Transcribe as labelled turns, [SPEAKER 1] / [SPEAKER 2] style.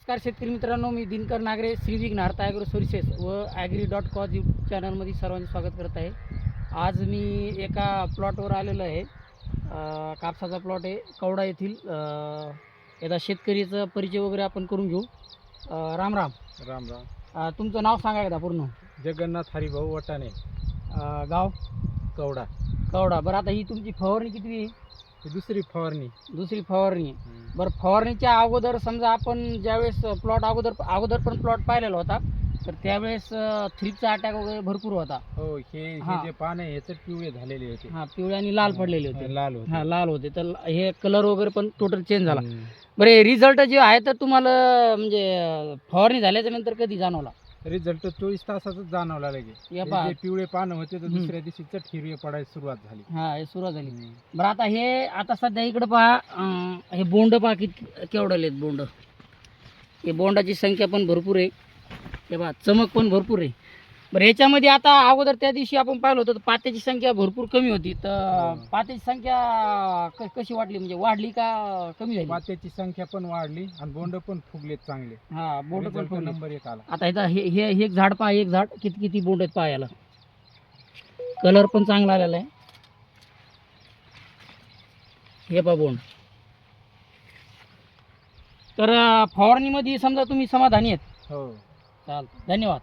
[SPEAKER 1] नमस्कार शेतकरी मित्रांनो, मी दिनकर नागरे, श्री विघ्नहर्ता ॲग्रो सर्व्हिसेस व ॲग्री.कॉज यूट्यूब चॅनलमध्ये सर्वांचे स्वागत करत आहे. आज मी एका प्लॉटवर आलेलो आहे. कापसाचा प्लॉट आहे कवडा येथील. याचा शेतकरीचा परिचय वगैरे आपण करून घेऊ. राम राम.
[SPEAKER 2] राम राम.
[SPEAKER 1] तुमचं नाव सांगा एकदा पूर्ण.
[SPEAKER 2] जगन्नाथ हरिभाऊ वटाणे,
[SPEAKER 1] गाव
[SPEAKER 2] कवडा.
[SPEAKER 1] कवडा. बरं, आता ही तुमची फवारणी किती आहे?
[SPEAKER 2] ही दुसरी फवारणी.
[SPEAKER 1] दुसरी फवारणी. बरं, फवारणीच्या अगोदर समजा आपण ज्यावेळेस प्लॉट अगोदर पण प्लॉट पाहिलेला होता, तर त्यावेळेस थ्रिपचा अटॅक वगैरे भरपूर होता.
[SPEAKER 2] हो, हे जे पान आहे ह्याचे पिवळे झालेले होते.
[SPEAKER 1] पिवळे आणि लाल पडलेले होते.
[SPEAKER 2] लाल होते.
[SPEAKER 1] लाल होते. तर हे कलर वगैरे पण टोटल चेंज झाला. बरं, रिझल्ट जे आहे तर तुम्हाला म्हणजे फवारणी झाल्याच्या नंतर कधी जाणवला?
[SPEAKER 2] रिझल्ट 24 तासातच जाणवला लगे.
[SPEAKER 1] या
[SPEAKER 2] हे
[SPEAKER 1] पहा.
[SPEAKER 2] जे पिवळे पान होते तर दुसऱ्या दिवशी चट हिरवे पडायला सुरुवात झाली.
[SPEAKER 1] हे सुरुवात झाली. बरं, आता सध्या इकडं पहा, हे बोंड पहा केवढे आहेत बोंड. हे बोंडाची संख्या पण भरपूर आहे. हे पहा, चमक पण भरपूर आहे. बरं, याच्यामध्ये आता अगोदर त्या दिवशी आपण पाहिलं होतं तर पात्याची संख्या भरपूर कमी होती. तर पात्याची संख्या कशी वाटली, म्हणजे वाढली का कमी झाली?
[SPEAKER 2] पात्याची संख्या पण वाढली आणि बोंड पण फुगलेत चांगले.
[SPEAKER 1] बोंड पण फुगले.
[SPEAKER 2] नंबर 1 आला.
[SPEAKER 1] आता इथं हे एक झाड पहा, एक झाड किती बोंड आहेत पहा. याला कलर पण चांगला आलेला आहे. हे पहा बोंड. तर फवारणीमध्ये समजा तुम्ही समाधानी आहेत?
[SPEAKER 2] हो.
[SPEAKER 1] चालतं, धन्यवाद.